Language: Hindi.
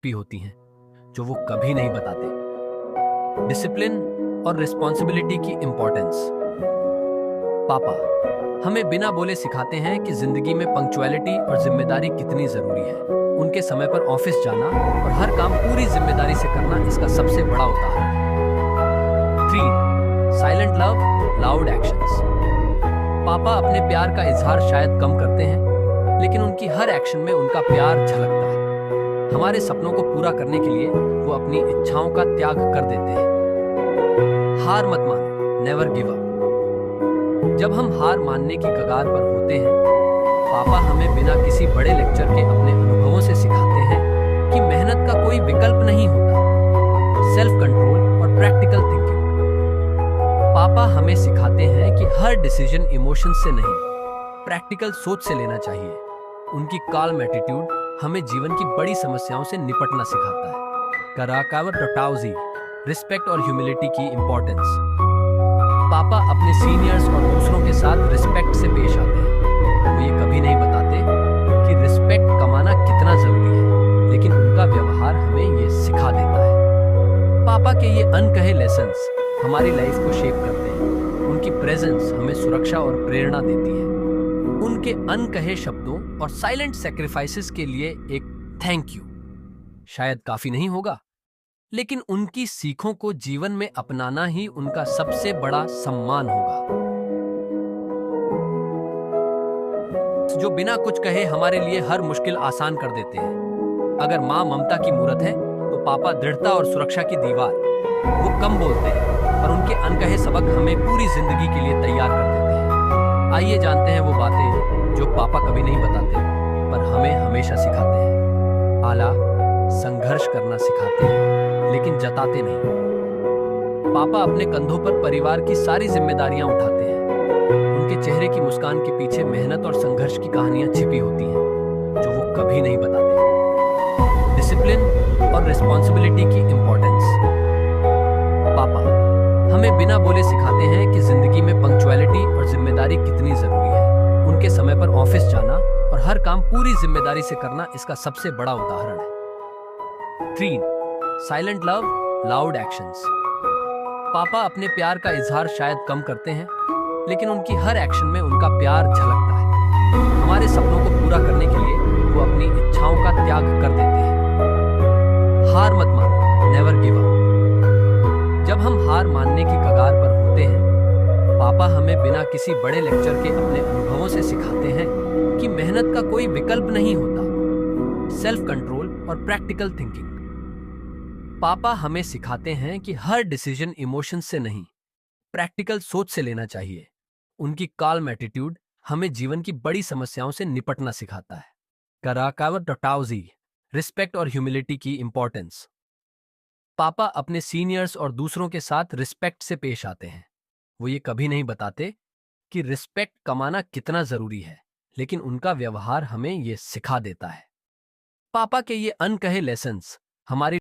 भी होती हैं जो वो कभी नहीं बताते। डिसिप्लिन और रिस्पॉन्सिबिलिटी की इंपॉर्टेंस। पापा हमें बिना बोले सिखाते हैं कि जिंदगी में पंक्चुअलिटी और जिम्मेदारी कितनी जरूरी है। उनके समय पर ऑफिस जाना और हर काम पूरी जिम्मेदारी से करना इसका सबसे बड़ा उदाहरण है। 3. Silent love, loud actions. पापा अपने प्यार का इजहार शायद कम करते हैं, लेकिन उनकी हर एक्शन में उनका प्यार झलकता है। हमारे सपनों को पूरा करने के लिए वो अपनी इच्छाओं का त्याग कर देते हैं। हार मत मानो, नेवर गिव अप। जब हम हार मानने की कगार पर होते हैं, पापा हमें बिना किसी बड़े लेक्चर के अपने अनुभवों से सिखाते हैं कि मेहनत का कोई विकल्प नहीं होता। सेल्फ कंट्रोल और प्रैक्टिकल थिंकिंग। पापा हमें सिखाते हैं कि हर डिसीजन इमोशन से नहीं, प्रैक्टिकल सोच से लेना चाहिए। उनकी काल्म एटीट्यूड हमें जीवन की बड़ी समस्याओं से निपटना सिखाता है। कराकावा टोटाउजी, रिस्पेक्ट और ह्यूमिलिटी की इंपॉर्टेंस। पापा अपने सीनियर्स और दूसरों के साथ रिस्पेक्ट से पेश आते हैं। वो ये कभी नहीं बताते कि रिस्पेक्ट कमाना कितना जरूरी है, लेकिन उनका व्यवहार हमें ये सिखा देता है। पापा के ये अनकहे लेसन्स हमारी लाइफ को शेप करते हैं। उनकी प्रेजेंस हमें सुरक्षा और प्रेरणा देती है। उनके अनकहे शब्दों और साइलेंट सैक्रिफाइसेस के लिए एक थैंक यू शायद काफी नहीं होगा, लेकिन उनकी सीखों को जीवन में अपनाना ही उनका सबसे बड़ा सम्मान होगा। जो बिना कुछ कहे हमारे लिए हर मुश्किल आसान कर देते हैं। अगर माँ ममता की मूरत है, तो पापा दृढ़ता और सुरक्षा की दीवार। वो कम बोलते हैं, पर उनके अनकहे सबक हमें पूरी जिंदगी के लिए तैयार कर देते हैं। आइए जानते हैं वो बातें जो पापा कभी नहीं बताते, पर हमें हमेशा सिखाते हैं। आला संघर्ष करना सिखाते हैं, लेकिन जताते नहीं। पापा अपने कंधों पर परिवार की सारी जिम्मेदारियां उठाते हैं। उनके चेहरे की मुस्कान के पीछे मेहनत और संघर्ष की कहानियां छिपी होती हैं, जो वो कभी नहीं बताते। डिसिप्लिन और रिस्पॉन्सिबिलिटी की इंपॉर्टेंस। पापा हमें बिना बोले सिखाते हैं कि जिंदगी में पंक्चुअलिटी और जिम्मेदारी कितनी जरूरी है। उनके समय पर ऑफिस जाना और हर काम पूरी जिम्मेदारी से करना इसका सबसे बड़ा उदाहरण है। 3. Silent love, loud actions. पापा अपने प्यार का इजहार शायद कम करते हैं, लेकिन उनकी हर एक्शन में उनका प्यार झलकता है। हमारे सपनों को पूरा करने के लिए वो अपनी इच्छाओं का त्याग कर देते हैं। हार मत मानो, नेवर गिव अप। जब हम हार मानने की कगार पर होते हैं, पापा हमें बिना किसी बड़े लेक्चर के अपने अनुभवों से सिखाते हैं कि मेहनत का कोई विकल्प नहीं होता। सेल्फ कंट्रोल और प्रैक्टिकल थिंकिंग। पापा हमें सिखाते हैं कि हर डिसीजन इमोशन से नहीं, प्रैक्टिकल सोच से लेना चाहिए। उनकी काल्म एटीट्यूड हमें जीवन की बड़ी समस्याओं से निपटना सिखाता है। कराकावा टोटाउजी, रिस्पेक्ट और ह्यूमिलिटी की इंपॉर्टेंस। पापा अपने सीनियर्स और दूसरों के साथ रिस्पेक्ट से पेश आते हैं। वो ये कभी नहीं बताते कि रिस्पेक्ट कमाना कितना जरूरी है, लेकिन उनका व्यवहार हमें ये सिखा देता है। पापा के ये अनकहे लेसन्स हमारी